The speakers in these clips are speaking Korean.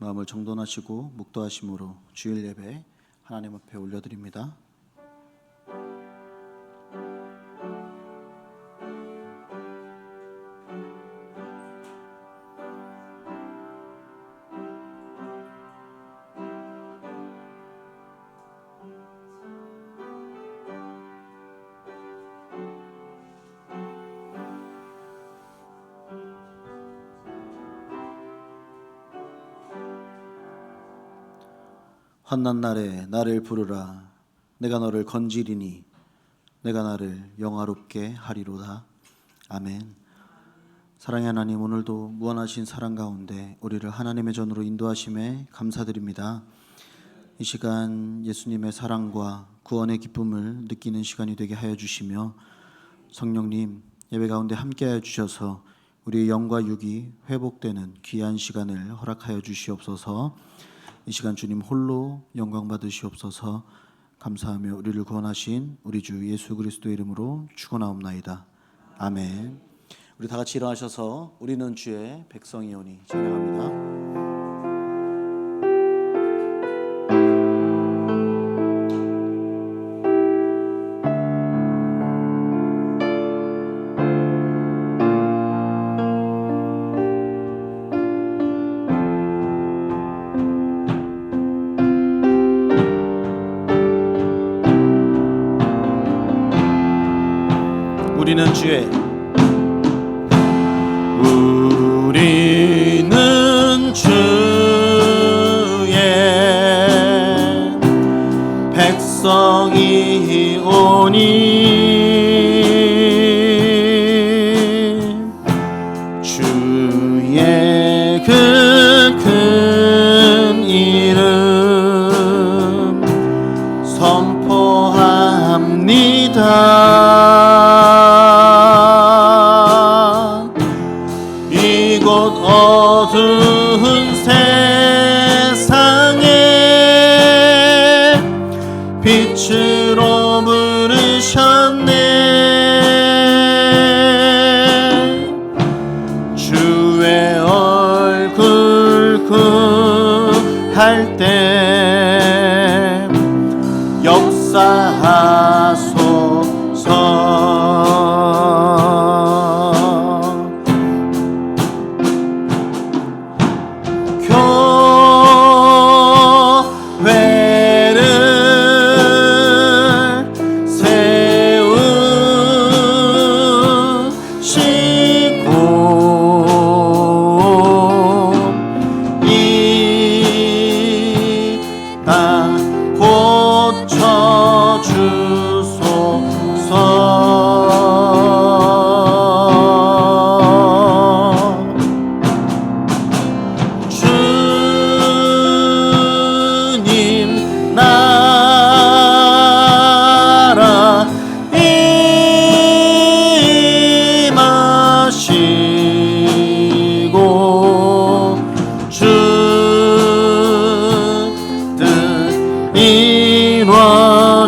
마음을 정돈하시고 묵도하심으로 주일 예배 하나님 앞에 올려드립니다. 환난 날에 나를 부르라. 내가 너를 건지리니 내가 나를 영화롭게 하리로다. 아멘. 사랑의 하나님, 오늘도 무한하신 사랑 가운데 우리를 하나님의 전으로 인도하심에 감사드립니다. 이 시간 예수님의 사랑과 구원의 기쁨을 느끼는 시간이 되게 하여 주시며, 성령님 예배 가운데 함께하여 주셔서 우리의 영과 육이 회복되는 귀한 시간을 허락하여 주시옵소서. 이 시간 주님 홀로 영광 받으시옵소서. 감사하며 우리를 구원하신 우리 주 예수 그리스도의 이름으로 축원하옵나이다. 아멘. 우리 다 같이 일어나셔서 우리는 주의 백성이오니 찬양합니다. 우리는 주의 백성이오니 주의 그 큰 이름 선포합니다. 이곳 어두운 세상에 빛으로 부르셨네. 주의 얼굴 구할 때 역사하소서. 교회를 세우시고 이 땅 고쳐주소서. 주님 나라 임하시고 주 뜻 이루어지이다.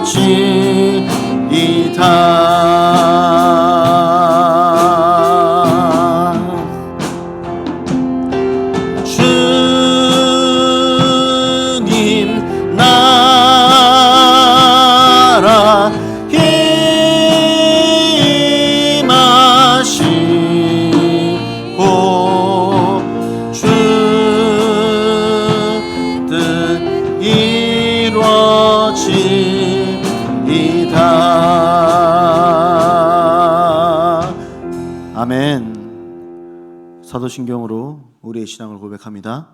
주님 나라 임하시고 주 뜻 이루어지이다. 아멘. 사도신경으로 우리의 신앙을 고백합니다.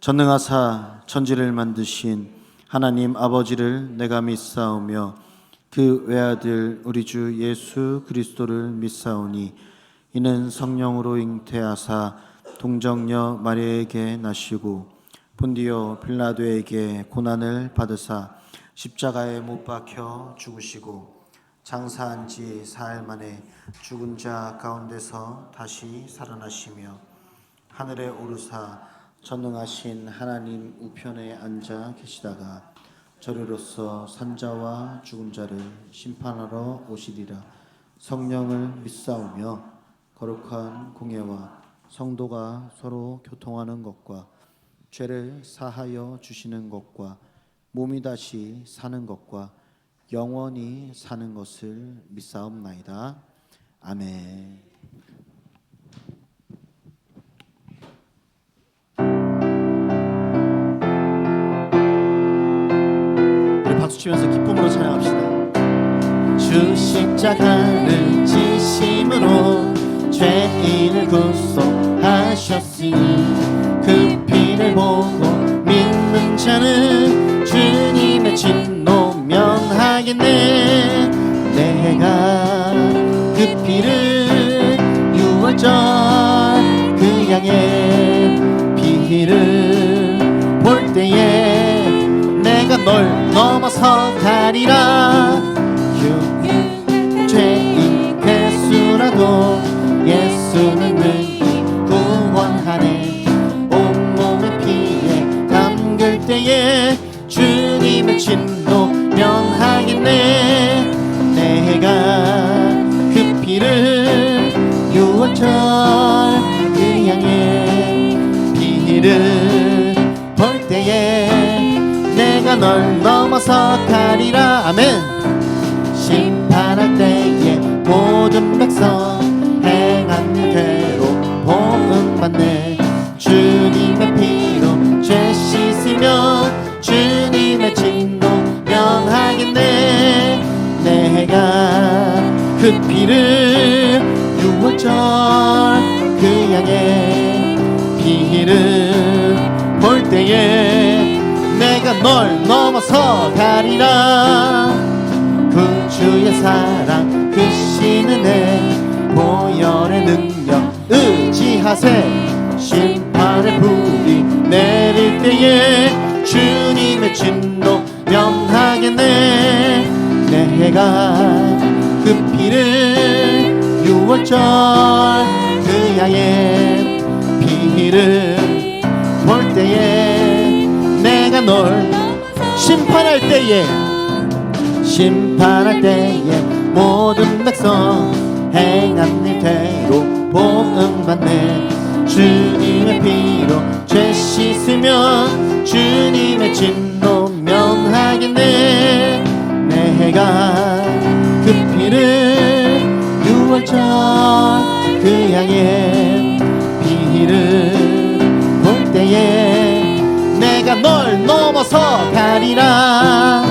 전능하사 천지를 만드신 하나님 아버지를 내가 믿사오며 그 외아들 우리 주 예수 그리스도를 믿사오니 이는 성령으로 잉태하사 동정녀 마리아에게 나시고 본디오 빌라도에게 고난을 받으사 십자가에 못 박혀 죽으시고 장사한 지 사흘 만에 죽은 자 가운데서 다시 살아나시며 하늘에 오르사 전능하신 하나님 우편에 앉아 계시다가 저리로서 산자와 죽은 자를 심판하러 오시리라. 성령을 믿사오며 거룩한 공예와 성도가 서로 교통하는 것과 죄를 사하여 주시는 것과 몸이 다시 사는 것과 영원히 사는 것을 믿사옵나이다. 아멘. 우리 박수 치면서 기쁨으로 찬양합시다. 주 십자가를 지심으로 죄인을 구속하셨으니 그 피를 보고 믿는 자는 주님의 진노 면하겠네. 내가 그 피를 유월절 그 양의 피를 볼 때에 내가 널 넘어서 가리라. 죄인 괴수라도 예수는 능히 구원하네. 온몸의 피에 담글 때에 주님의 진노 면하겠네. 내가 그 피를 유월절 그 양의 피를 볼 때에 내가 널 넘어서 가리라. 아멘. 심판할 때에 모든 백성 행한 일대로 보응받네. 주님의 피로 죄 씻으며 주님의 진노 면하겠네. 내가 그 피를 유월절 그 양의 피를 볼 때에 내가 널 넘어서 가리라. 그 주의 사랑 그 신은혜 보혈의 능력 의지하세. 심판의 불이 내릴 때에 주님의 진노 면하겠네. 내가 그 피를 유월절 그 양의 피를 볼 때에 내가 널 심판할 때에 모든 백성 행한 일대로 보응받네. 주님의 피로 죄 씻으며 주님의 진노 면하겠네. 내가 그 피를 유월절 그 양의 피를 볼 때에 내가 널 넘어서 가리라.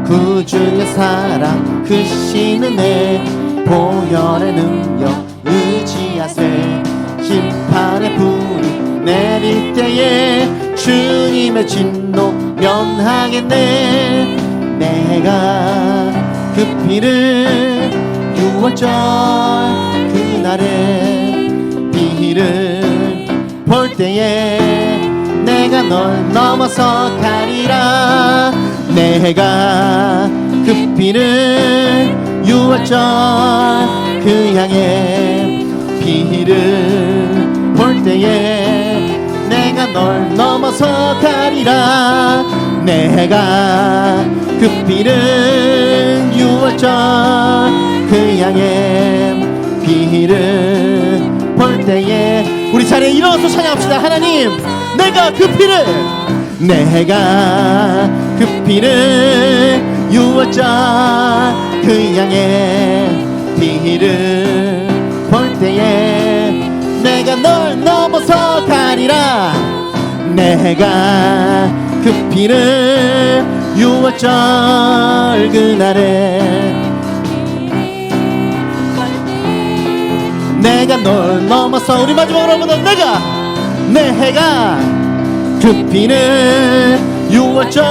그 주의 사랑 그 신은혜 보혈의 능력 의지하세. 심판의 불이 내릴 때에 주님의 진노 면하겠네. 내가 그 피를 유월절 그날의 피를 볼 때에 내가 널 넘어서 가리라. 내가 그 피를 유월절 그 양의 피를 볼 때에 내가 널 넘어서 가리라. 내가 그 피를 유월절 그 양의 피를 볼 때에 우리 자리에 일어나서 찬양합시다. 하나님, 내가 그 피를 유월절 그 양의 피를 볼 때에 내가 널 넘어서 가리라. 내가 그 피를 유월절 그날에 내가 널 넘어서 우리 마지막으로 한번 내가 그 피를 유월절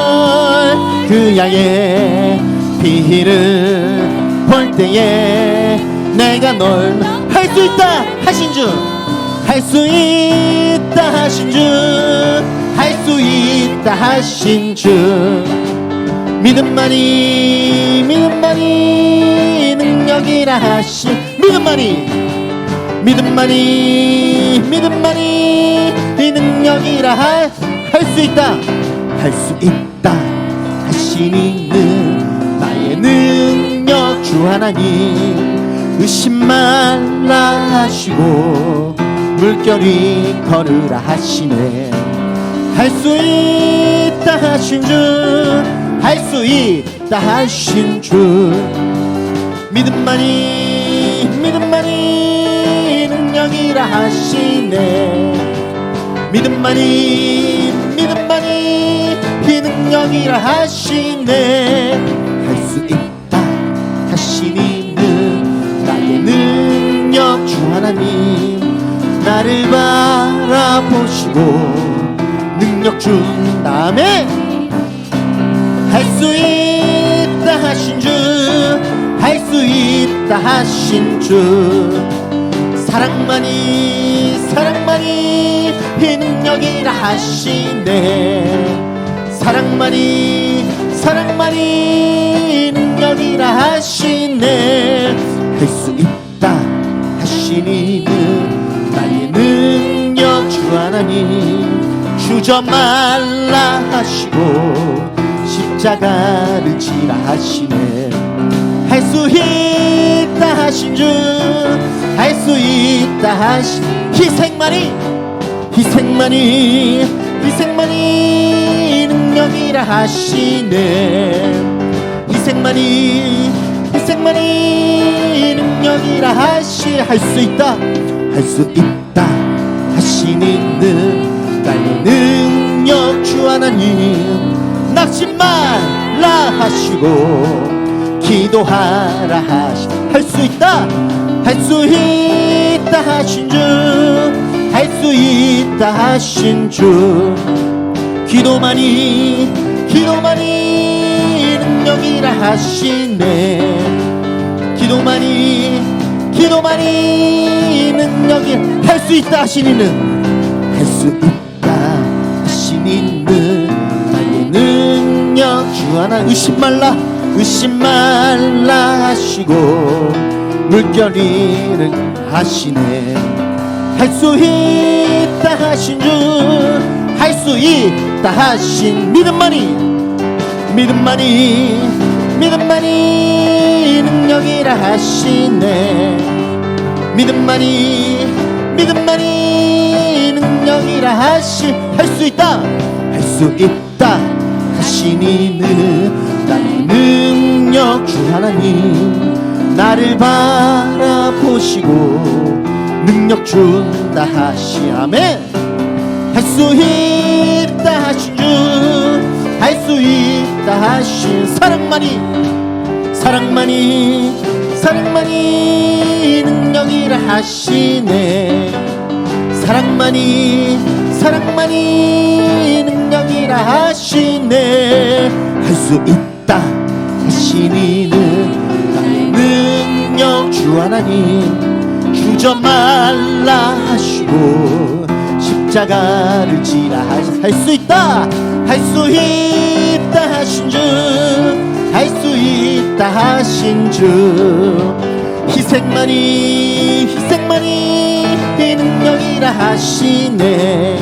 그 양의 피를 볼 때에 내가 널 할 수 있다 하신 주, 할 수 있다 하신 주, 할 수 있다 하신 주, 믿음만이 능력이라 하신 믿음만이 이 능력이라 할 수 있다 하신 이는 나의 능력 주 하나님. 의심 말라 하시고 물결이 걸으라 하시네. 할 수 있다 하신 주, 할 수 있다 하신 주, 믿음만이 믿음만이 능력이라 하시네. 믿음만이 믿음만이 이 능력이라 하시네. 할 수 있다 하신 이는 나의 능력 주 하나님, 나를 바라보시고 능력 준다. 아멘. 할 수 있다 하신 주, 할 수 있다 하신 주, 사랑만이 사랑만이 이 능력이라 하시네. 사랑만이 사랑만이 능력이라 하시네. 할 수 있다 하신 이는 나의 능력 주 하나님, 주저 말라 하시고 십자가를 지라 하시네. 할 수 있다 하신 주, 할 수 있다 하신, 희생만이 희생만이 희생만이 능력이라 하시네. 희생만이 희생만이 능력이라 하시. 할 수 있다 할 수 있다 하신 이는 나의 능력 주 하나님, 낙심 말라 하시고 기도하라 하시. 할 수 있다 할 수 있다 하신 주, 할 수 있다 하신 주, 기도만이 기도만이 능력이라 하시네. 기도만이 기도만이 능력이. 할 수 있다 하신 이는, 할 수 있다 하신 이는 나의 능력 주 하나. 의심 말라 하시고 물결이를 하시네. 할 수 있다 하신 주, 할 수 있다 하신, 믿음만이 믿음만이 믿음만이 능력이라 하시네. 믿음만이 믿음만이 능력이라 하시. 할 수 있다 할 수 있다 하신 이는 나의 능력 주 하나님, 나를 바라보시고 능력 준다 하시. 아멘. 할 수 있다 하신 주, 할 수 있다 하신, 사랑만이 사랑만이 사랑만이 능력이라 하시네. 사랑만이 사랑만이 능력이라 하시네. 할 수 있다 하신 이는 나의 능력 주 하나님, 주저 말라 하시고 십자가를 지라 하시. 할 수 있다 할 수 있다 하신 주, 할 수 있다 하신 주, 희생만이 희생만이 이 능력이라 하시네.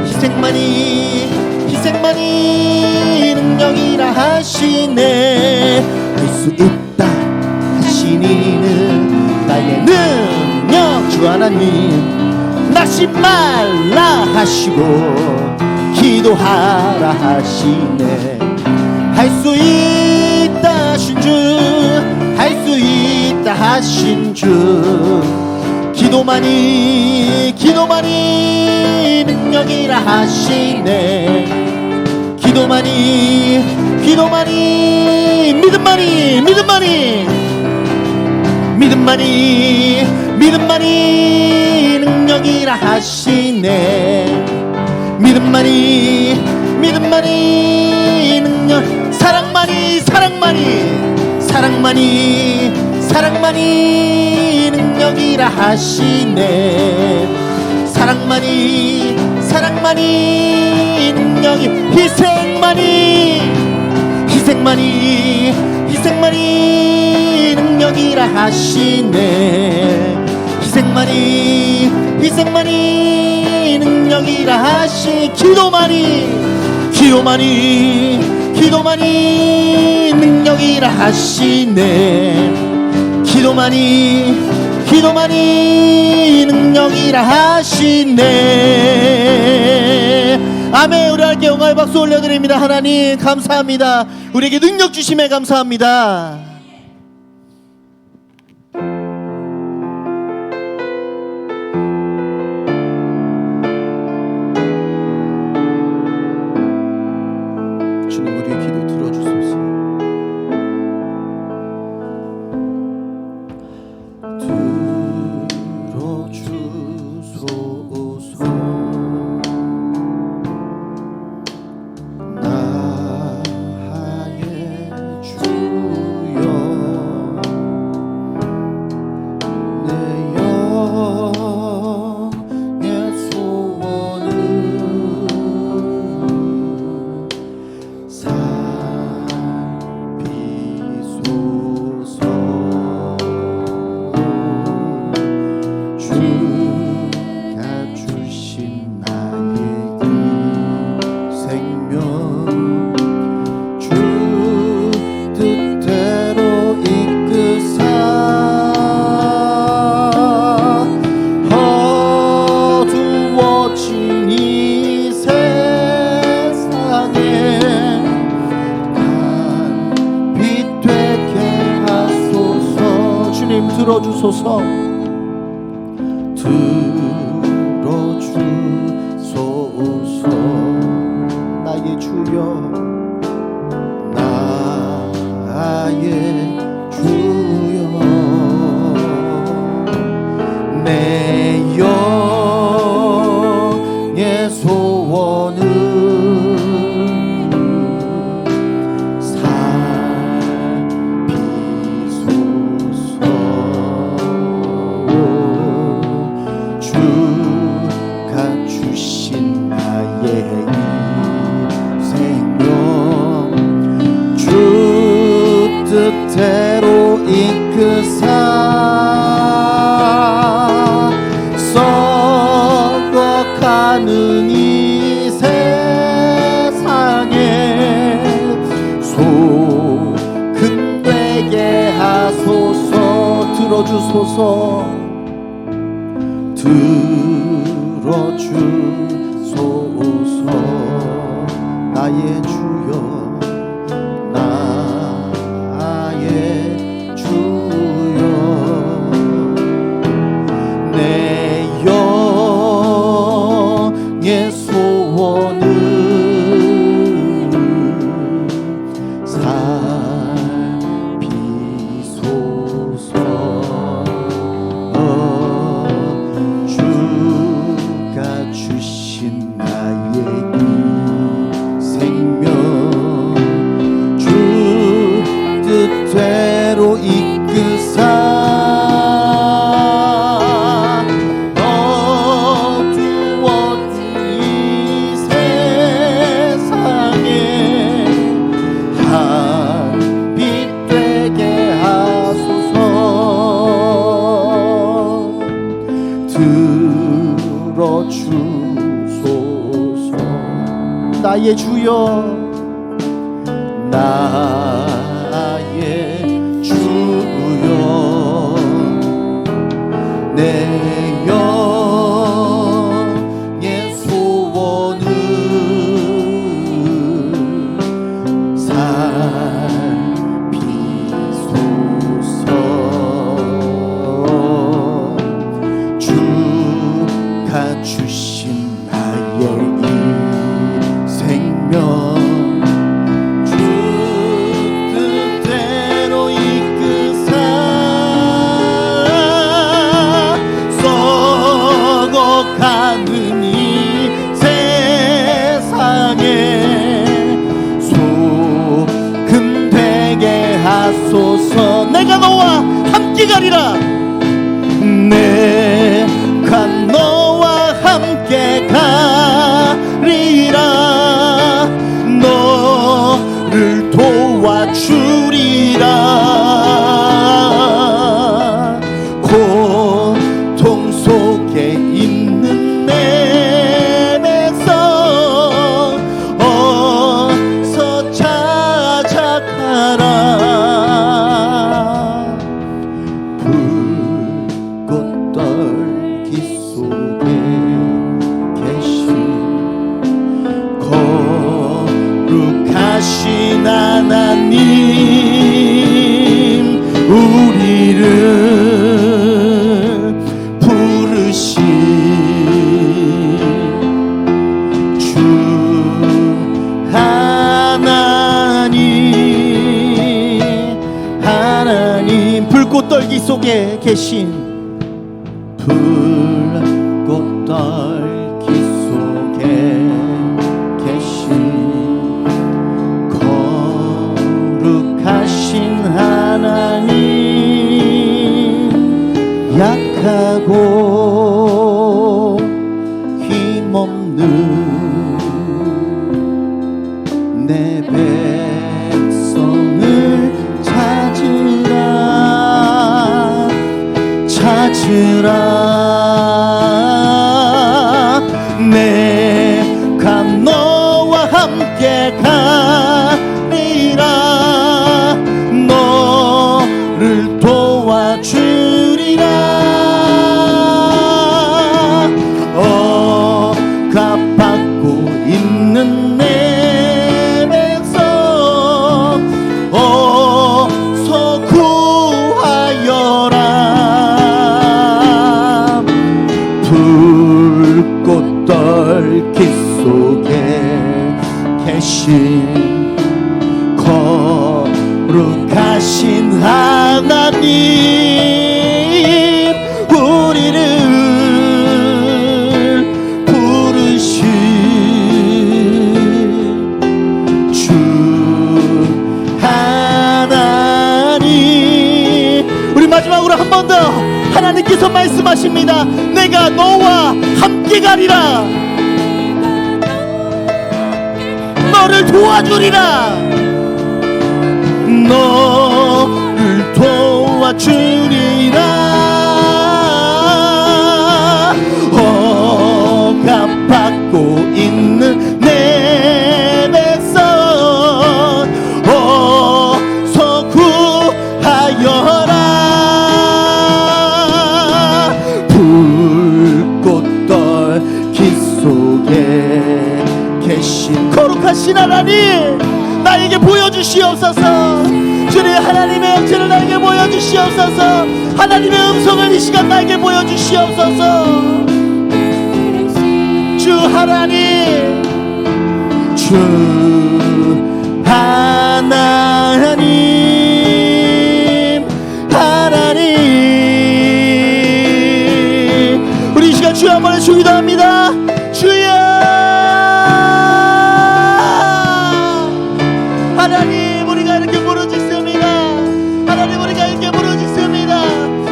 희생만이 희생만이 능력이라 하시네. 할 수 있다 하신 이는 나의 능력 주 하나님, 낙심 말라 하시고 기도하라 하시네. 할 수 있다 하신 주, 할 수 있다 하신 주, 기도만이 기도만이 능력이라 하시네. 기도만이 기도만이 믿음만이 믿음만이 믿음만이 믿음만이 능력이라 하시네. 믿음만이 믿음만이 능력, 사랑만이 사랑만이 사랑만이 사랑만이 능력이라 하시네. 사랑만이 사랑만이 능력이, 희생만이 희생만이 희생만이 능력이라 하시네. 희생만이 희생만이 능력이라 하시. 기도만이 능력이라 하시네. 기도만이 능력이라 하시네. 아멘. 우리 함께 영광의 박수 올려드립니다. 하나님 감사합니다. 우리에게 능력 주심에 감사합니다. 주님 우리의 기도 들어주소서. 들어주소서. 나의 주여 내 영의 소원을 살피소서. 주가 주신 나의 이 생명 주 뜻대로 이끄사 어두워진 이 세상에 빛 되게 하소서. 주님 들어주소서. 들어주소서. 나의 주여 나의 주여 내 영의 소원을 살피소서. 주가 주신 나의 이 생명 주 뜻대로 이끄사 썩어가는 이 세상에 소금되게 하소서. 들어주소서. 들어주소서. 나의 주여 나의 주여 내 영의 소원을 살피소서. 주가 주신 나의 이 생명 주 뜻대로 이끄사 어두워진 이 세상에 한빛 되게 하소서. 들어주소서. 나의 주여 나의 주여 내 영의 소원을 살피소서. 주가 주신 나의 이 생명 주 뜻대로 이끄사 썩어가는 이 세상에 소금되게 하소서. 내가 너와 함께 가리라. 내가 너와 함께 가리라. 너를 도와주리라. 고통 속에 있는 내 백성 어서 찾아가라. 거룩하신 하나님, 우리를 부르신 주 하나님, 불꽃 떨기 속에 계신, 불꽃 떨기 속에 계신 거룩하신 하나님, 약하고 힘없는 내 백성을 찾으라. 내가 너와 함께 가리라. 너를 도와주리라. 억압받고 있는 내 백성 어서 구하여라. 불꽃 떨기 속에 계신 거룩하신 하나님, 우리를 부르신 주 하나님. 우리 마지막으로 한 번 더 하나님께서 말씀하십니다. 내가 너와 함께 가리라. 너를 도와주리라. 너를 도와주리라. 억압받고 있는 내 백성 어서 구하여라. 불꽃 떨기 속에 계신 거룩하신 하나님, 나에게 보여주시옵소서. 주님, 하나님의 형체를 나에게 보여주시옵소서. 하나님의 음성을 이 시간 나에게 보여주시옵소서. 주 하나님, 주 하나님, 하나님. 우리 이 시간 주여 한번 기도합니다. 주여, 하나님, 우리가 이렇게 부르짖습니다. 하나님, 우리가 이렇게 부르짖습니다.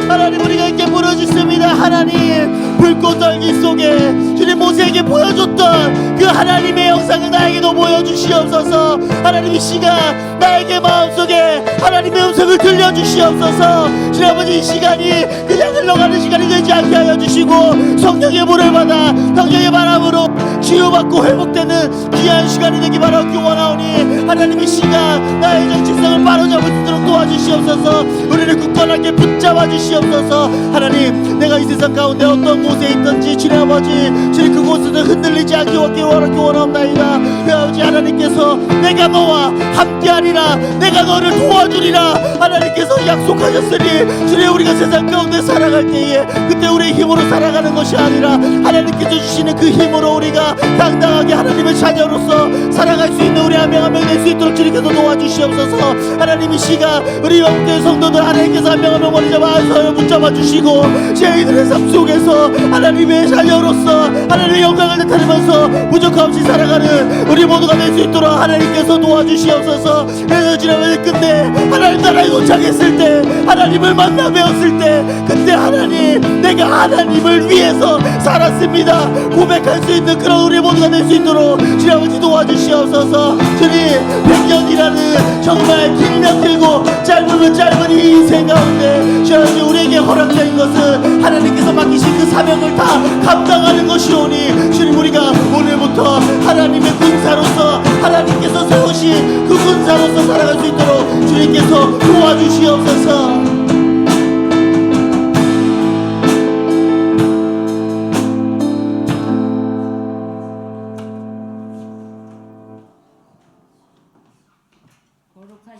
하나님, 우리가 이렇게 부르짖습니다. 하나님, 불꽃 떨기 속에 주님 모세에게 보여줬던 그 하나님의 영상을 나에게도 보여주시옵소서. 하나님, 이 시간 나에게 마음속에 하나님의 음성을 들려주시옵소서. 주님 아버지, 이 시간이 그냥 흘러가는 시간이 되지 않게 하여 주시고 성령의 물을 받아 성령의 바람으로 치유받고 회복되는 귀한 시간이 되기 바라기 원하오니, 하나님 이 시간 나의 정체성을 바로잡을 수 있도록 도와주시옵소서. 우리를 굳건하게 붙잡아 주시옵소서. 하나님, 내가 이 세상 가운데 어떤 곳에 있든지 주님 아버지, 주님 그곳에서 흔들리지 않게 원하옵나이다. 그 아버지, 하나님께서 내가 너와 함께하리라, 내가 너를 도와주리라 하나님께서 약속하셨으니, 주님 우리가 세상 가운데 살아갈 때에 그때 우리의 힘으로 살아가는 것이 아니라 하나님께서 주시는 그 힘으로 우리가 당당하게 하나님의 자녀로서 살아갈 수 있는 우리 한 명 한 명 될 수 있도록 주님께서 도와주시옵소서. 하나님 이 시간 우리 영계 성도들 하나님께서 한 명 한 명 머리 잡아 붙잡아 주시고 저희들의 삶 속에서 하나님의 자녀로서 하나님의 영광을 나타내면서 부족함 없이 살아가는 우리 모두가 될 수 있도록 하나님께서 도와주시옵소서. 그래서 지난번에 끝내 하나님 나라에 도착했을 때, 하나님을 만나 뵈었을 때, 그때 하나님, 내가 하나님을 위해서 살았습니다 고백할 수 있는 그런 우리 모두가 될 수 있도록 주님 아버지 도와주시옵소서. 주님, 100년이라는 정말 길면 길고 짧으면 짧은 이 인생 가운데 주님 우리에게 허락된 것은 하나님께서 맡기신 그 사명을 다 감당하는 것이오니, 주님 우리가 오늘부터 하나님의 군사로서 하나님께서 세우신 그 군사로서 살아갈 수 있도록 주님께서 도와주시옵소서.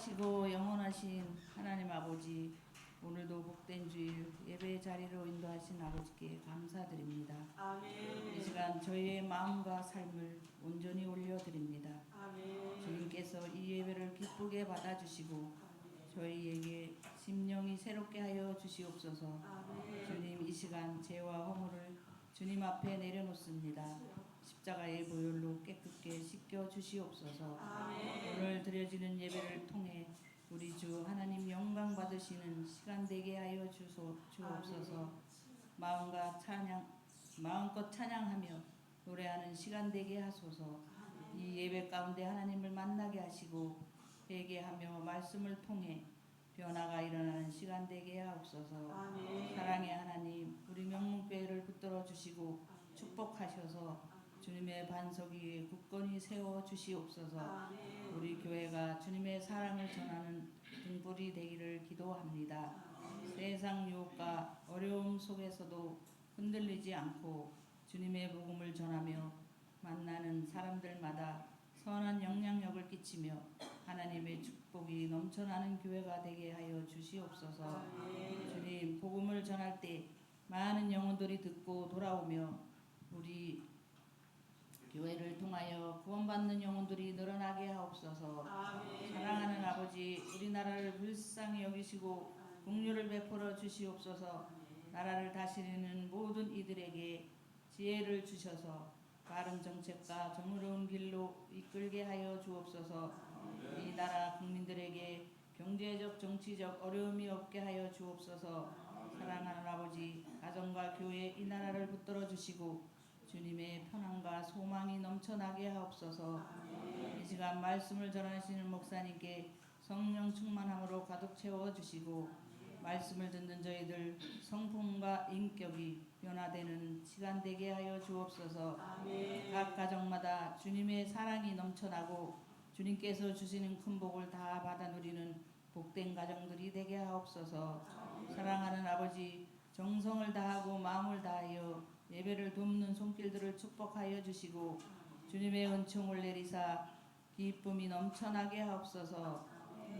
거룩하시고 영원하신 하나님 아버지, 오늘도 복된 주일 예배 자리로 인도하신 아버지께 감사드립니다. 아멘. 이 시간 저희의 마음과 삶을 온전히 올려드립니다. 아멘. 주님께서 이 예배를 기쁘게 받아주시고 저희에게 심령이 새롭게 하여 주시옵소서. 아멘. 주님, 이 시간 죄와 허물을 주님 앞에 내려놓습니다. 십자가의 보혈로 깨끗게 씻겨 주시옵소서. 아멘. 오늘 드려지는 예배를 통해 우리 주 하나님 영광 받으시는 시간 되게 하여 주옵소서. 마음껏 찬양하며 노래하는 시간 되게 하소서. 이 예배 가운데 하나님을 만나게 하시고 회개하며 말씀을 통해 변화가 일어나는 시간 되게 하옵소서. 아멘. 사랑의 하나님, 우리 명문교회를 붙들어 주시고 축복하셔서 주님의 반석 위에 굳건히 세워 주시옵소서. 아멘. 우리 교회가 주님의 사랑을 전하는 등불이 되기를 기도합니다. 세상 유혹과 어려움 속에서도 흔들리지 않고 주님의 복음을 전하며 만나는 사람들마다 선한 영향력을 끼치며 하나님의 축복이 넘쳐나는 교회가 되게 하여 주시옵소서. 주님, 복음을 전할 때 많은 영혼들이 듣고 돌아오며 우리 교회를 통하여 구원받는 영혼들이 늘어나게 하옵소서. 아멘. 사랑하는 아버지, 우리나라를 불쌍히 여기시고 긍휼을 베풀어 주시옵소서. 나라를 다스리는 모든 이들에게 지혜를 주셔서 바른 정책과 정의로운 길로 이끌게 하여 주옵소서. 이 나라 국민들에게 경제적 정치적 어려움이 없게 하여 주옵소서. 사랑하는 아버지, 가정과 교회 이 나라를 붙들어 주시고 주님의 편안과 소망이 넘쳐나게 하옵소서. 이 시간 말씀을 전하시는 목사님께 성령 충만함으로 가득 채워주시고 말씀을 듣는 저희들 성품과 인격이 변화되는 시간 되게 하여 주옵소서. 각 가정마다 주님의 사랑이 넘쳐나고 주님께서 주시는 큰 복을 다 받아 누리는 복된 가정들이 되게 하옵소서. 사랑하는 아버지, 정성을 다하고 마음을 다하여 예배를 돕는 손길들을 축복하여 주시고 주님의 은총을 내리사 기쁨이 넘쳐나게 하옵소서.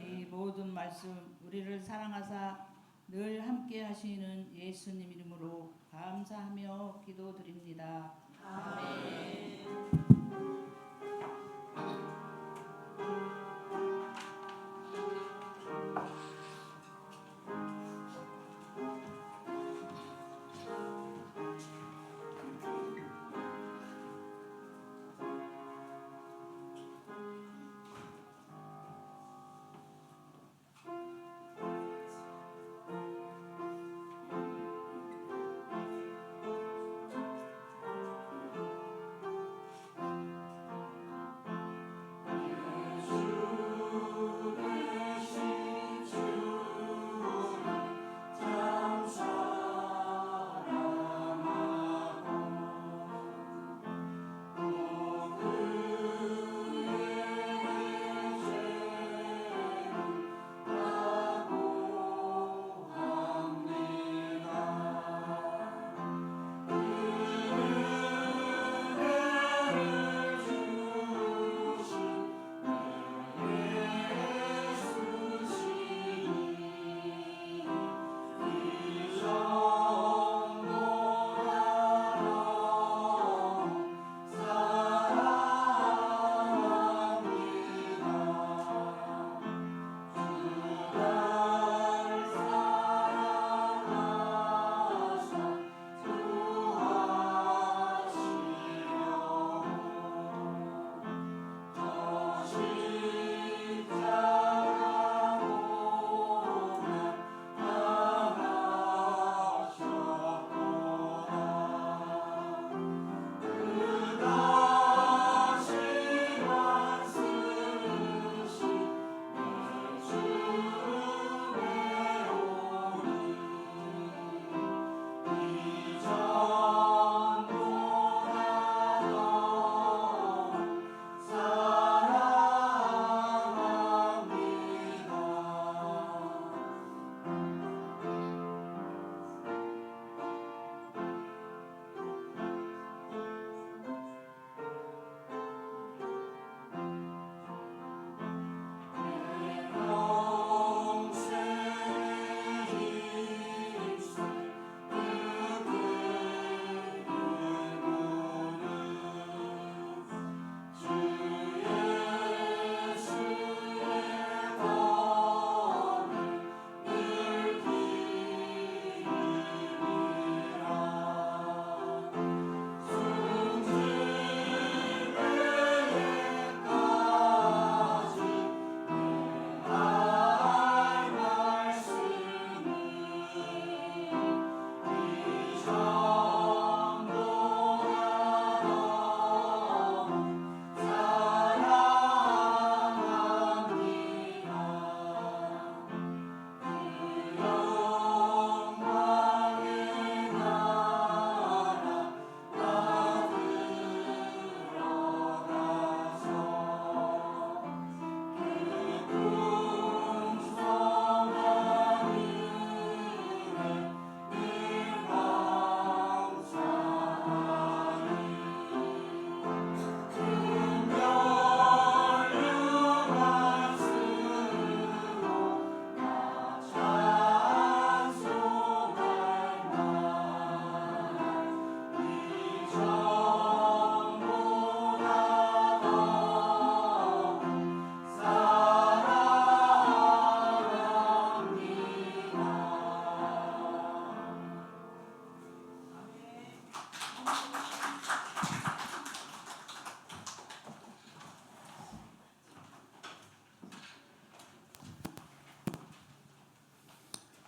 이 모든 말씀 우리를 사랑하사 늘 함께 하시는 예수님 이름으로 감사하며 기도드립니다. 아멘.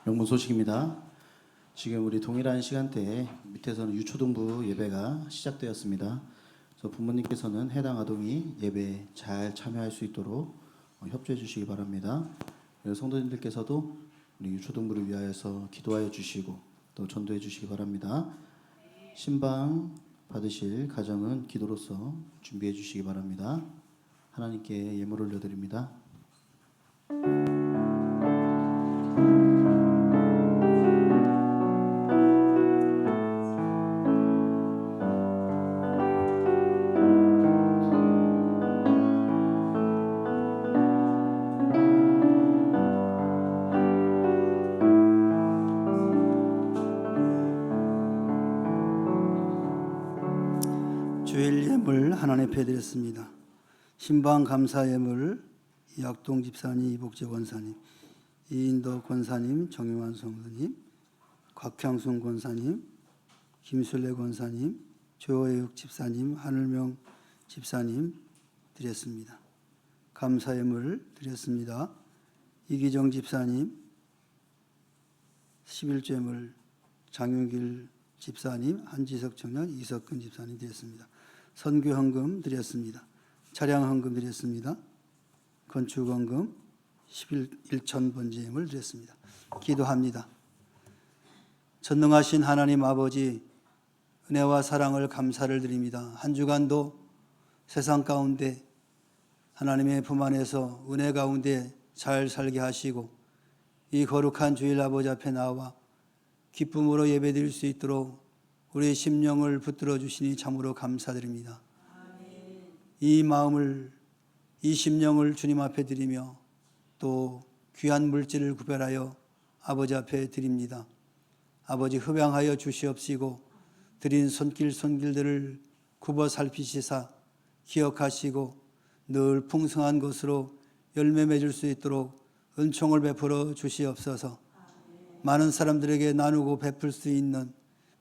명문 소식입니다. 지금 우리 동일한 시간대에 밑에서는 유초등부 예배가 시작되었습니다. 그래서 부모님께서는 해당 아동이 예배에 잘 참여할 수 있도록 협조해 주시기 바랍니다. 그리고 성도님들께서도 우리 유초등부를 위하여서 기도하여 주시고 또 전도해 주시기 바랍니다. 신방 받으실 가정은 기도로서 준비해 주시기 바랍니다. 하나님께 예물 올려드립니다. 주일 예물 하나님 앞에 드렸습니다. 신방 감사 예물 이학동 집사님, 이복재 권사님, 이인도 권사님, 정용환 성도님, 곽향순 권사님, 김술래 권사님, 조혜육 집사님, 하늘명 집사님 드렸습니다. 감사 예물 드렸습니다. 이기정 집사님, 11조 예물 장윤길 집사님, 한지석 청년, 이석근 집사님 드렸습니다. 선교 헌금 드렸습니다. 차량 헌금 드렸습니다. 건축 헌금 11천 번제임을 드렸습니다. 기도합니다. 전능하신 하나님 아버지, 은혜와 사랑을 감사를 드립니다. 한 주간도 세상 가운데 하나님의 품 안에서 은혜 가운데 잘 살게 하시고 이 거룩한 주일 아버지 앞에 나와 기쁨으로 예배드릴 수 있도록 우리의 심령을 붙들어 주시니 참으로 감사드립니다. 이 마음을, 이 심령을 주님 앞에 드리며 또 귀한 물질을 구별하여 아버지 앞에 드립니다. 아버지 흡양하여 주시옵시고 드린 손길들을 굽어 살피시사 기억하시고 늘 풍성한 것으로 열매 맺을 수 있도록 은총을 베풀어 주시옵소서. 많은 사람들에게 나누고 베풀 수 있는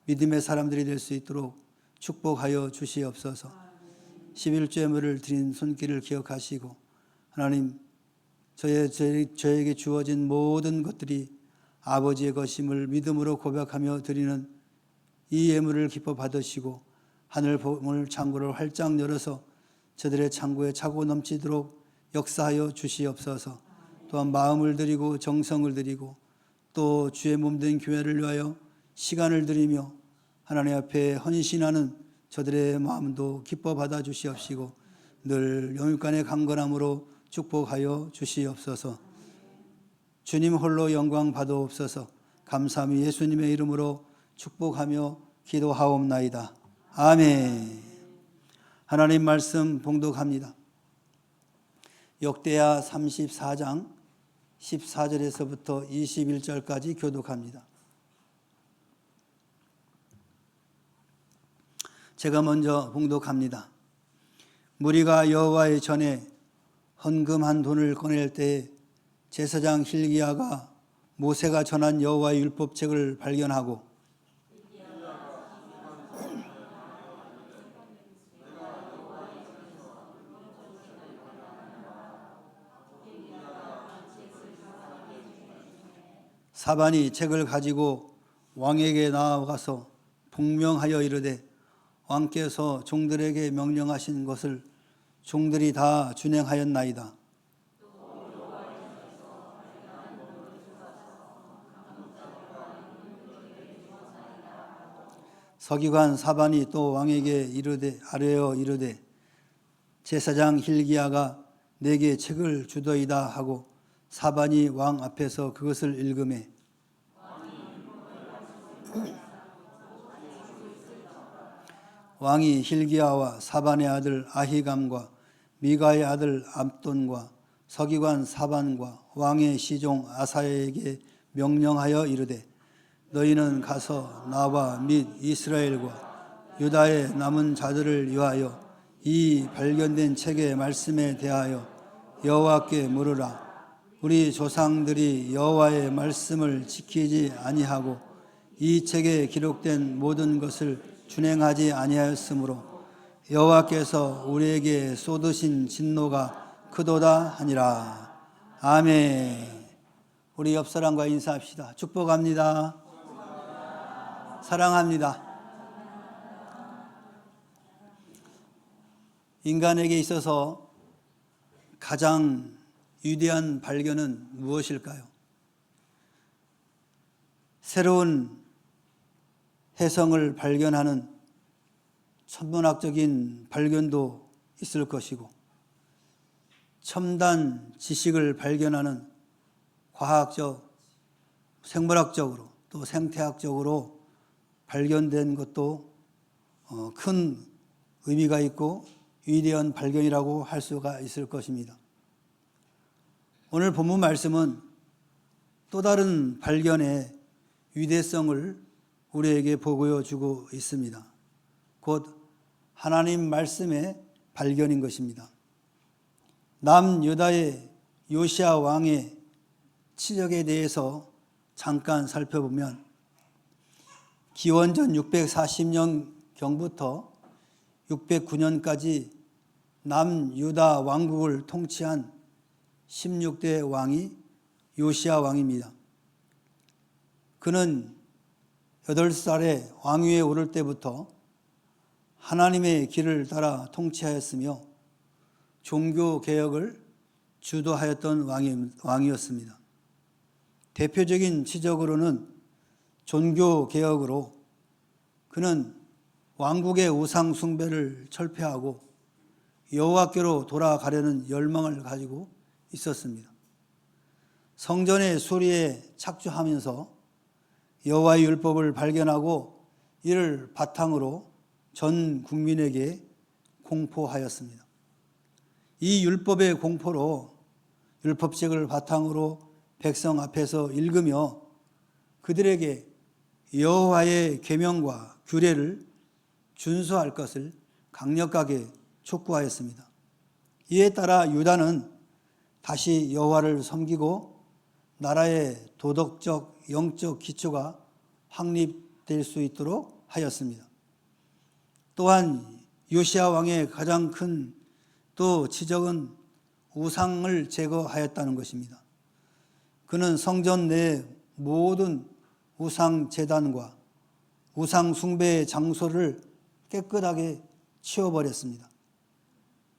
믿음의 사람들이 될 수 있도록 축복하여 주시옵소서. 11조 예물을 드린 손길을 기억하시고 하나님, 저에게 주어진 모든 것들이 아버지의 것임을 믿음으로 고백하며 드리는 이 예물을 기뻐 받으시고 하늘 보물 창고를 활짝 열어서 저들의 창고에 차고 넘치도록 역사하여 주시옵소서. 또한 마음을 드리고 정성을 드리고 또 주의 몸된 교회를 위하여 시간을 드리며 하나님 앞에 헌신하는 저들의 마음도 기뻐 받아 주시옵시고 늘 영육간의 강건함으로 축복하여 주시옵소서. 주님 홀로 영광 받아옵소서. 감사함이 예수님의 이름으로 축복하며 기도하옵나이다. 아멘. 하나님 말씀 봉독합니다. 역대하 34장 14절에서부터 21절까지 교독합니다. 제가 먼저 봉독합니다. 무리가 여호와의 전에 헌금한 돈을 꺼낼 때에 제사장 hil기야가 모세가 전한 여호와의 율법책을 발견하고 사반이 책을 가지고 왕에게 나아가서 복명하여 이르되 왕께서 종들에게 명령하신 것을 종들이 다 준행하였나이다. 서기관 사반이 또 왕에게 아뢰어 이르되 제사장 hil기야가 내게 책을 주더이다 하고 사반이 왕 앞에서 그것을 읽으매 왕이 hil기야와 사반의 아들 아히감과 미가의 아들 압돈과 서기관 사반과 왕의 시종 아사야에게 명령하여 이르되 너희는 가서 나와 및 이스라엘과 유다의 남은 자들을 위하여 이 발견된 책의 말씀에 대하여 여호와께 물으라. 우리 조상들이 여호와의 말씀을 지키지 아니하고 이 책에 기록된 모든 것을 준행하지 아니하였으므로 여호와께서 우리에게 쏟으신 진노가 크도다 하니라. 아멘. 우리 옆 사람과 인사합시다. 축복합니다. 사랑합니다. 인간에게 있어서 가장 위대한 발견은 무엇일까요? 새로운 해성을 발견하는 천문학적인 발견도 있을 것이고, 첨단 지식을 발견하는 과학적, 생물학적으로 또 생태학적으로 발견된 것도 큰 의미가 있고 위대한 발견이라고 할 수가 있을 것입니다. 오늘 본문 말씀은 또 다른 발견의 위대성을 우리에게 보여주고 있습니다. 곧 하나님 말씀의 발견인 것입니다. 남유다의 요시야 왕의 치적에 대해서 잠깐 살펴보면 기원전 640년경부터 609년까지 남유다 왕국을 통치한 16대 왕이 요시야 왕입니다. 그는 8살에 왕위에 오를 때부터 하나님의 길을 따라 통치하였으며 종교 개혁을 주도하였던 왕이었습니다. 대표적인 지적으로는 종교 개혁으로 그는 왕국의 우상 숭배를 철폐하고 여호와께로 돌아가려는 열망을 가지고 있었습니다. 성전의 수리에 착주하면서 여호와의 율법을 발견하고 이를 바탕으로 전 국민에게 공포하였습니다. 이 율법의 공포로 율법책을 바탕으로 백성 앞에서 읽으며 그들에게 여호와의 계명과 규례를 준수할 것을 강력하게 촉구하였습니다. 이에 따라 유다는 다시 여호와를 섬기고 나라의 도덕적, 영적 기초가 확립될 수 있도록 하였습니다. 또한 요시야 왕의 가장 큰 또 지적은 우상을 제거하였다는 것입니다. 그는 성전 내 모든 우상 제단과 우상 숭배의 장소를 깨끗하게 치워버렸습니다.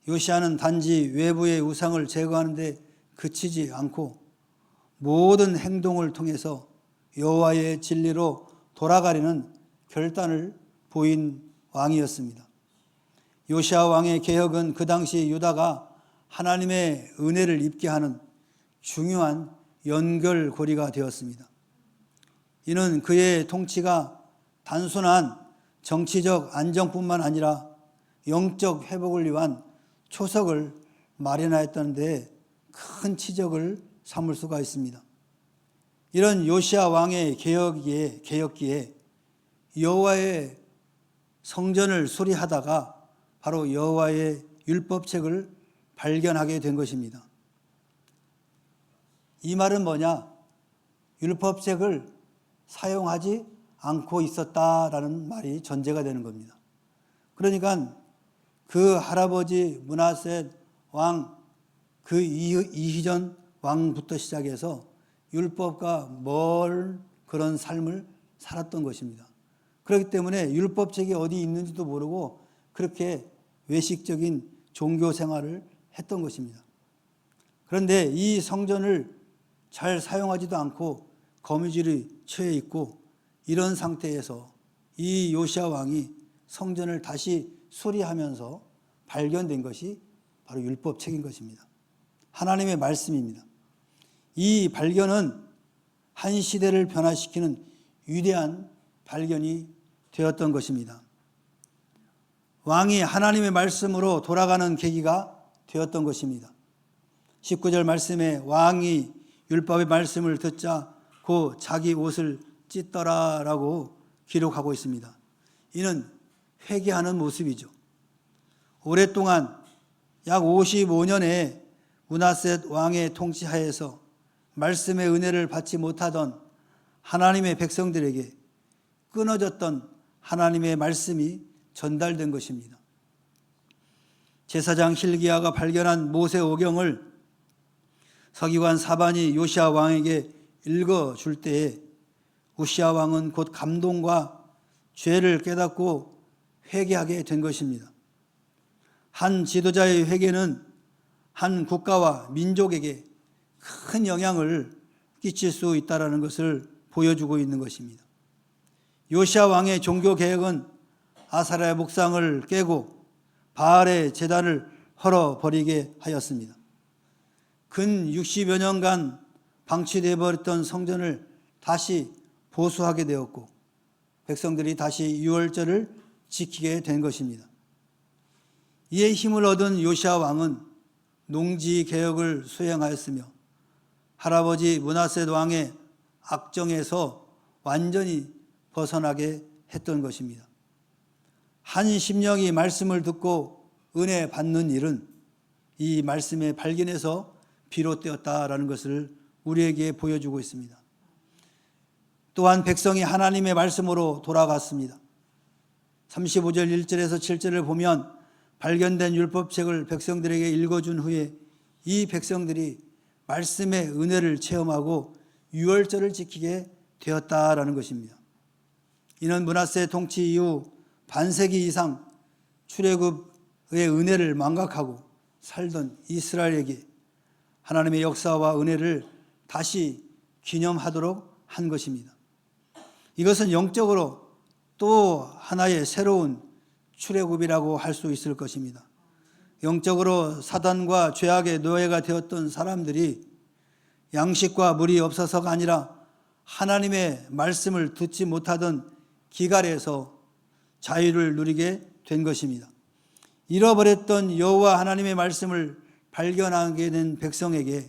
요시야는 단지 외부의 우상을 제거하는 데 그치지 않고 모든 행동을 통해서 여호와의 진리로 돌아가려는 결단을 보인 왕이었습니다. 요시야 왕의 개혁은 그 당시 유다가 하나님의 은혜를 입게 하는 중요한 연결고리가 되었습니다. 이는 그의 통치가 단순한 정치적 안정뿐만 아니라 영적 회복을 위한 초석을 마련하였다는 데 큰 치적을 삼을 수가 있습니다. 이런 요시야 왕의 개혁기에 여호와의 성전을 수리하다가 바로 여호와의 율법책을 발견하게 된 것입니다. 이 말은 뭐냐? 율법책을 사용하지 않고 있었다라는 말이 전제가 되는 겁니다. 그러니까 그 할아버지 므낫세 왕, 그 이희전 왕부터 시작해서 율법과 멀 그런 삶을 살았던 것입니다. 그렇기 때문에 율법책이 어디 있는지도 모르고 그렇게 외식적인 종교 생활을 했던 것입니다. 그런데 이 성전을 잘 사용하지도 않고 거미줄이 처해 있고 이런 상태에서 이 요시야 왕이 성전을 다시 수리하면서 발견된 것이 바로 율법책인 것입니다. 하나님의 말씀입니다. 이 발견은 한 시대를 변화시키는 위대한 발견이 되었던 것입니다. 왕이 하나님의 말씀으로 돌아가는 계기가 되었던 것입니다. 19절 말씀에 왕이 율법의 말씀을 듣자 고 자기 옷을 찢더라라고 기록하고 있습니다. 이는 회개하는 모습이죠. 오랫동안 약 55년의 므낫셋 왕의 통치하에서 말씀의 은혜를 받지 못하던 하나님의 백성들에게 끊어졌던 하나님의 말씀이 전달된 것입니다. 제사장 hil기야가 발견한 모세오경을 서기관 사반이 요시야 왕에게 읽어줄 때에 우시아 왕은 곧 감동과 죄를 깨닫고 회개하게 된 것입니다. 한 지도자의 회개는 한 국가와 민족에게 큰 영향을 끼칠 수 있다는 것을 보여주고 있는 것입니다. 요시아 왕의 종교 개혁은 아사랴 목상을 깨고 바알의 제단을 헐어버리게 하였습니다. 근 60여 년간 방치되어 버렸던 성전을 다시 보수하게 되었고 백성들이 다시 유월절을 지키게 된 것입니다. 이에 힘을 얻은 요시아 왕은 농지 개혁을 수행하였으며 할아버지 므낫세 왕의 악정에서 완전히 벗어나게 했던 것입니다. 한 심령이 말씀을 듣고 은혜 받는 일은 이 말씀의 발견에서 비롯되었다라는 것을 우리에게 보여주고 있습니다. 또한 백성이 하나님의 말씀으로 돌아갔습니다. 35절 1절에서 7절을 보면 발견된 율법책을 백성들에게 읽어준 후에 이 백성들이 말씀의 은혜를 체험하고 유월절을 지키게 되었다라는 것입니다. 이는 므낫세 통치 이후 반세기 이상 출애굽의 은혜를 망각하고 살던 이스라엘에게 하나님의 역사와 은혜를 다시 기념하도록 한 것입니다. 이것은 영적으로 또 하나의 새로운 출애굽이라고 할 수 있을 것입니다. 영적으로 사단과 죄악의 노예가 되었던 사람들이 양식과 물이 없어서가 아니라 하나님의 말씀을 듣지 못하던 기갈에서 자유를 누리게 된 것입니다. 잃어버렸던 여호와 하나님의 말씀을 발견하게 된 백성에게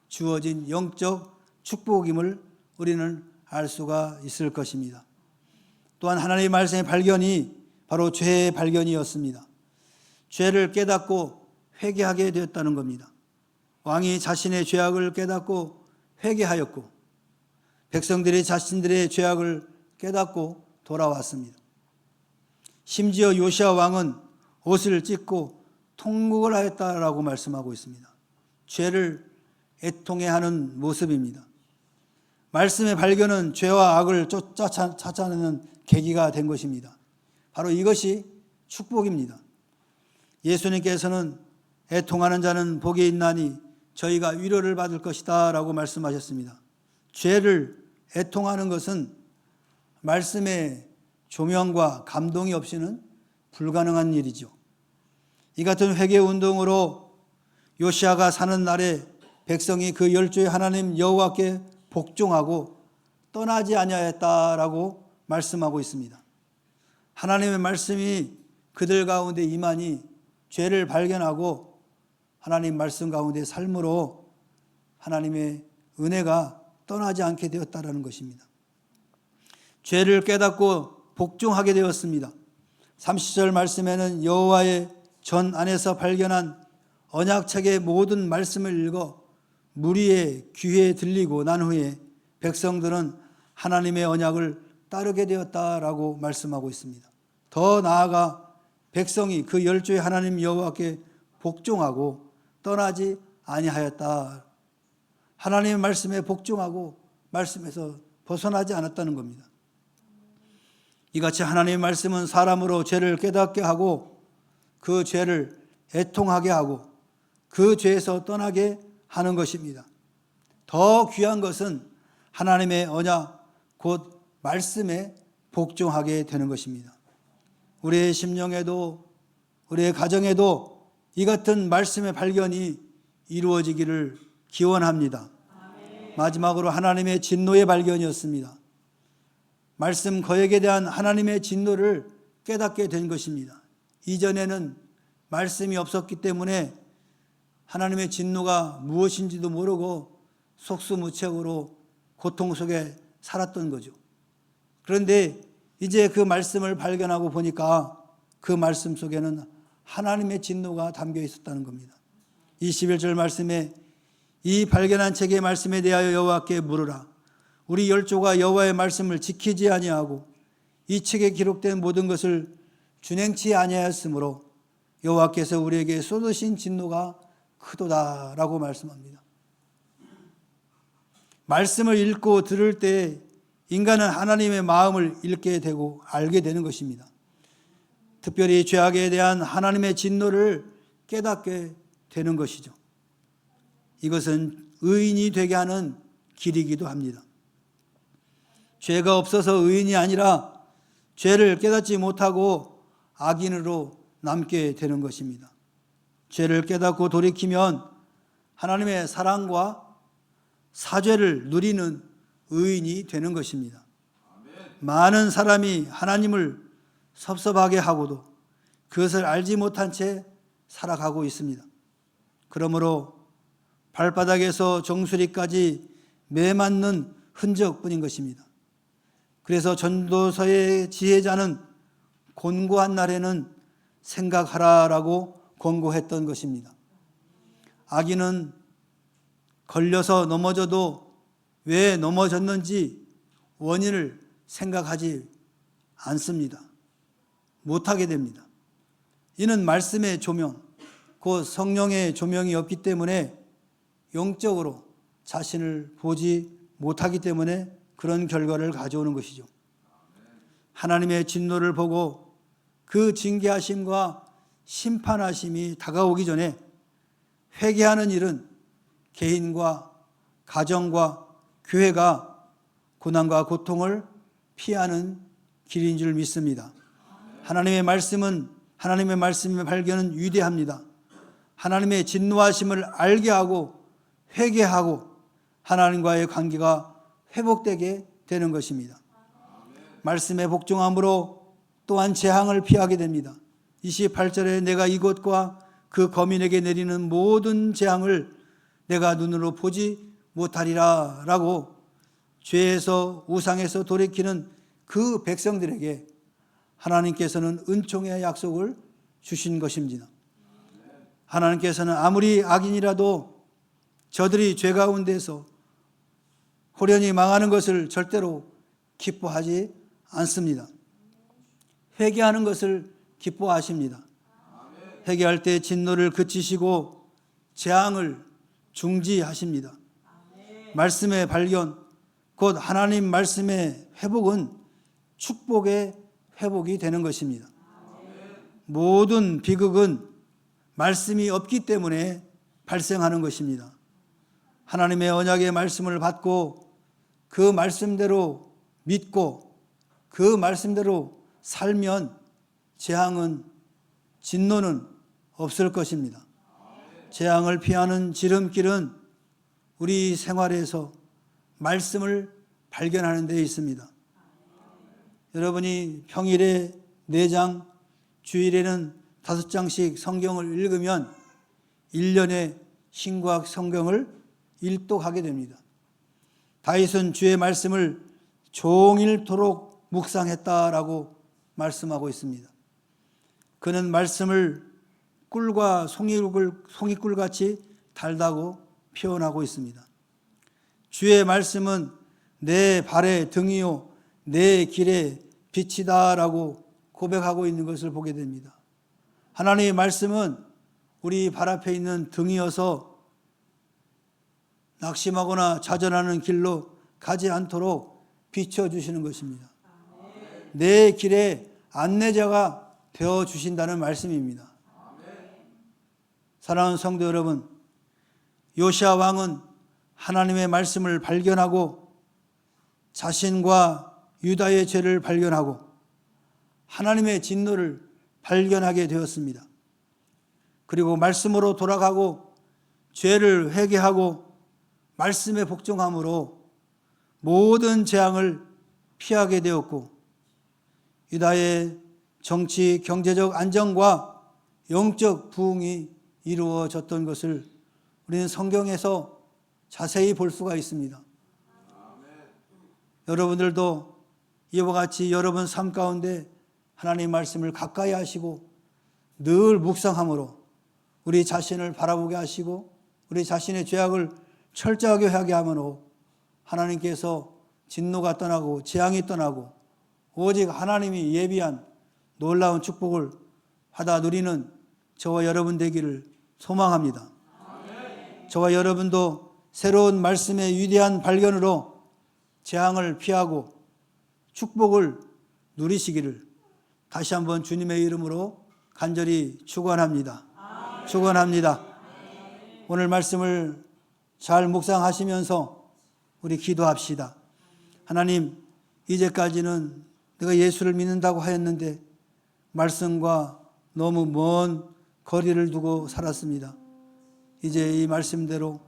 주어진 영적 축복임을 우리는 알 수가 있을 것입니다. 또한 하나님의 말씀의 발견이 바로 죄의 발견이었습니다. 죄를 깨닫고 회개하게 되었다는 겁니다. 왕이 자신의 죄악을 깨닫고 회개하였고 백성들이 자신들의 죄악을 깨닫고 돌아왔습니다. 심지어 요시아 왕은 옷을 찢고 통곡을 하였다라고 말씀하고 있습니다. 죄를 애통해하는 모습입니다. 말씀의 발견은 죄와 악을 쫓아내는 계기가 된 것입니다. 바로 이것이 축복입니다. 예수님께서는 애통하는 자는 복이 있나니 저희가 위로를 받을 것이다 라고 말씀하셨습니다. 죄를 애통하는 것은 말씀의 조명과 감동이 없이는 불가능한 일이죠. 이 같은 회개 운동으로 요시아가 사는 날에 백성이 그 열조의 하나님 여호와께 복종하고 떠나지 아니하였다라고 말씀하고 있습니다. 하나님의 말씀이 그들 가운데 임하니 죄를 발견하고 하나님 말씀 가운데 삶으로 하나님의 은혜가 떠나지 않게 되었다라는 것입니다. 죄를 깨닫고 복종하게 되었습니다. 30절 말씀에는 여호와의 전 안에서 발견한 언약책의 모든 말씀을 읽어 무리의 귀에 들리고 난 후에 백성들은 하나님의 언약을 따르게 되었다라고 말씀하고 있습니다. 더 나아가 백성이 그 열조의 하나님 여호와께 복종하고 떠나지 아니하였다. 하나님의 말씀에 복종하고 말씀에서 벗어나지 않았다는 겁니다. 이같이 하나님의 말씀은 사람으로 죄를 깨닫게 하고 그 죄를 애통하게 하고 그 죄에서 떠나게 하는 것입니다. 더 귀한 것은 하나님의 언약 곧 말씀에 복종하게 되는 것입니다. 우리의 심령에도 우리의 가정에도 이 같은 말씀의 발견이 이루어지기를 기원합니다. 마지막으로 하나님의 진노의 발견이었습니다. 말씀 거역에 대한 하나님의 진노를 깨닫게 된 것입니다. 이전에는 말씀이 없었기 때문에 하나님의 진노가 무엇인지도 모르고 속수무책으로 고통 속에 살았던 거죠. 그런데 이제 그 말씀을 발견하고 보니까 그 말씀 속에는 하나님의 진노가 담겨 있었다는 겁니다. 21절 말씀에 이 발견한 책의 말씀에 대하여 여호와께 물으라. 우리 열조가 여호와의 말씀을 지키지 아니하고 이 책에 기록된 모든 것을 준행치 아니하였으므로 여호와께서 우리에게 쏟으신 진노가 크도다라고 말씀합니다. 말씀을 읽고 들을 때 인간은 하나님의 마음을 읽게 되고 알게 되는 것입니다. 특별히 죄악에 대한 하나님의 진노를 깨닫게 되는 것이죠. 이것은 의인이 되게 하는 길이기도 합니다. 죄가 없어서 의인이 아니라 죄를 깨닫지 못하고 악인으로 남게 되는 것입니다. 죄를 깨닫고 돌이키면 하나님의 사랑과 사죄를 누리는 의인이 되는 것입니다. 많은 사람이 하나님을 섭섭하게 하고도 그것을 알지 못한 채 살아가고 있습니다. 그러므로 발바닥에서 정수리까지 매맞는 흔적뿐인 것입니다. 그래서 전도서의 지혜자는 곤고한 날에는 생각하라라고 권고했던 것입니다. 악인은 걸려서 넘어져도 왜 넘어졌는지 원인을 생각하지 않습니다. 못하게 됩니다. 이는 말씀의 조명, 곧 성령의 조명이 없기 때문에 영적으로 자신을 보지 못하기 때문에 그런 결과를 가져오는 것이죠. 하나님의 진노를 보고 그 징계하심과 심판하심이 다가오기 전에 회개하는 일은 개인과 가정과 교회가 고난과 고통을 피하는 길인 줄 믿습니다. 하나님의 말씀의 발견은 위대합니다. 하나님의 진노하심을 알게 하고 회개하고 하나님과의 관계가 회복되게 되는 것입니다. 말씀에 복종함으로 또한 재앙을 피하게 됩니다. 28절에 내가 이곳과 그 거민에게 내리는 모든 재앙을 내가 눈으로 보지 못하리라 라고 죄에서 우상에서 돌이키는 그 백성들에게 하나님께서는 은총의 약속을 주신 것입니다. 하나님께서는 아무리 악인이라도 저들이 죄 가운데서 호련히 망하는 것을 절대로 기뻐하지 않습니다. 회개하는 것을 기뻐하십니다. 회개할 때 진노를 그치시고 재앙을 중지하십니다. 말씀의 발견, 곧 하나님 말씀의 회복은 축복의 회복이 되는 것입니다. 모든 비극은 말씀이 없기 때문에 발생하는 것입니다. 하나님의 언약의 말씀을 받고 그 말씀대로 믿고 그 말씀대로 살면 재앙은, 진노는 없을 것입니다. 재앙을 피하는 지름길은 우리 생활에서 말씀을 발견하는 데 있습니다. 여러분이 평일에 4장, 주일에는 5장씩 성경을 읽으면 1년에 신구약 성경을 일독하게 됩니다. 다윗은 주의 말씀을 종일토록 묵상했다라고 말씀하고 있습니다. 그는 말씀을 꿀과 송이꿀같이 달다고 표현하고 있습니다. 주의 말씀은 내 발의 등이요 내 길의 빛이다라고 고백하고 있는 것을 보게 됩니다. 하나님의 말씀은 우리 발 앞에 있는 등이어서 낙심하거나 좌절하는 길로 가지 않도록 비춰주시는 것입니다. 내 길의 안내자가 되어주신다는 말씀입니다. 사랑하는 성도 여러분, 요시야 왕은 하나님의 말씀을 발견하고 자신과 유다의 죄를 발견하고 하나님의 진노를 발견하게 되었습니다. 그리고 말씀으로 돌아가고 죄를 회개하고 말씀에 복종함으로 모든 재앙을 피하게 되었고 유다의 정치, 경제적 안정과 영적 부흥이 이루어졌던 것을 우리는 성경에서 자세히 볼 수가 있습니다. 여러분들도 이와 같이 여러분 삶 가운데 하나님의 말씀을 가까이 하시고 늘 묵상함으로 우리 자신을 바라보게 하시고 우리 자신의 죄악을 철저하게 하게 함으로 하나님께서 진노가 떠나고 재앙이 떠나고 오직 하나님이 예비한 놀라운 축복을 받아 누리는 저와 여러분 되기를 소망합니다. 저와 여러분도 새로운 말씀의 위대한 발견으로 재앙을 피하고 축복을 누리시기를 다시 한번 주님의 이름으로 간절히 축원합니다. 축원합니다. 오늘 말씀을 잘 묵상하시면서 우리 기도합시다. 하나님, 이제까지는 내가 예수를 믿는다고 하였는데 말씀과 너무 먼 거리를 두고 살았습니다. 이제 이 말씀대로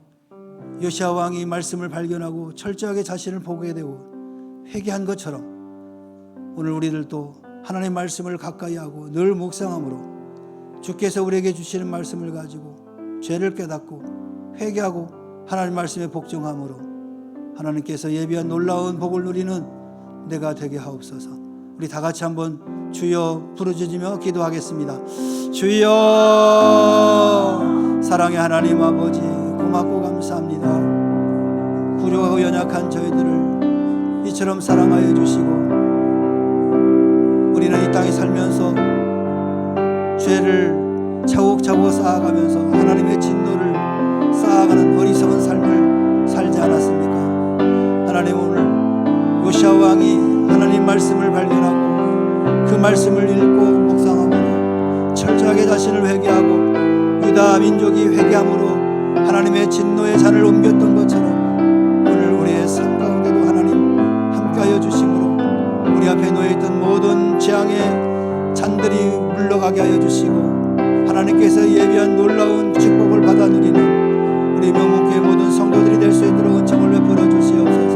요시야 왕이 말씀을 발견하고 철저하게 자신을 보게 되고 회개한 것처럼 오늘 우리들도 하나님의 말씀을 가까이 하고 늘 묵상함으로 주께서 우리에게 주시는 말씀을 가지고 죄를 깨닫고 회개하고 하나님 말씀에 복종함으로 하나님께서 예비한 놀라운 복을 누리는 내가 되게 하옵소서. 우리 다 같이 한번 주여 부르짖으며 기도하겠습니다. 주여, 사랑의 하나님 아버지, 고맙고 감사합니다. 부족하고 연약한 저희들을 이처럼 사랑하여 주시고 우리는 이 땅에 살면서 죄를 차곡차곡 쌓아가면서 하나님의 진노를 쌓아가는 어리석은 삶을 살지 않았습니까? 하나님, 오늘 요시야 왕이 하나님 말씀을 발견하고 그 말씀을 읽고 묵상함으로 철저하게 자신을 회개하고 유다 민족이 회개함으로 하나님의 진노의 잔을 옮겼던 것처럼 오늘 우리의 삶 가운데도 하나님 함께하여 주심으로 우리 앞에 놓여있던 모든 재앙의 잔들이 물러가게 하여 주시고 하나님께서 예비한 놀라운 축복을 받아 누리는 우리 명문교회 모든 성도들이 될 수 있도록 은총을 베풀어 주시옵소서.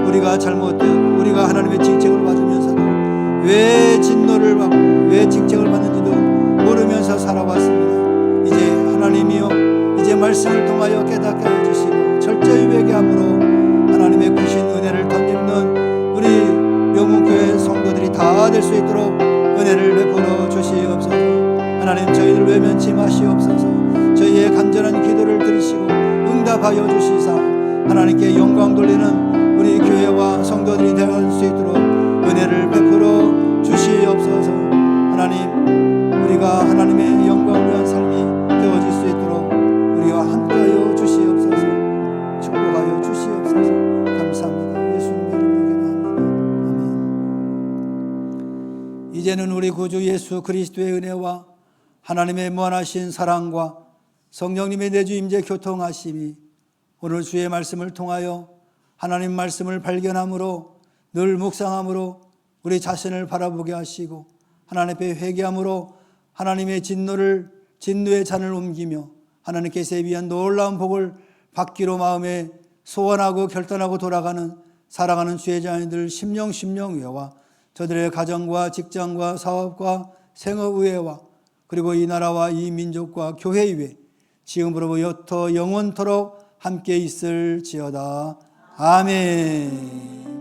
우리가 잘못되고 우리가 하나님의 징책을 받으면서도 왜 진노를 받고 왜 징책을 받는지도 모르면서 살아왔습니다. 이제 하나님이여, 이제 말씀을 통하여 깨닫게 하여 주시고 철저히 회개함으로 하나님의 크신 은혜를 덧입는 우리 명문교회 성도들이 다 될 수 있도록 은혜를 베풀어 주시옵소서. 하나님, 저희를 외면치 마시옵소서. 저희의 간절한 기도를 들으시고 응답하여 주시사 하나님께 영광 돌리는 우리 교회와 성도들이 될 수 있도록 은혜를 베풀어 주시옵소서. 하나님, 우리가 하나님의 영광을 위한 삶이 되어질 수 있도록 우리와 함께하여 주시옵소서. 축복하여 주시옵소서. 감사합니다. 예수님의 이름으로 기도합니다. 아멘. 이제는 우리 구주 예수 그리스도의 은혜와 하나님의 무한하신 사랑과 성령님의 내주 임재 교통하심이 오늘 주의 말씀을 통하여 하나님 말씀을 발견함으로 늘 묵상함으로 우리 자신을 바라보게 하시고 하나님 앞에 회개함으로 하나님의 진노의 잔을 옮기며 하나님께서 예비한 놀라운 복을 받기로 마음에 소원하고 결단하고 돌아가는 살아가는 주의 자녀들 심령의회와 저들의 가정과 직장과 사업과 생업의회와 그리고 이 나라와 이 민족과 교회의회 지금으로부터 영원토록 함께 있을지어다. 아멘.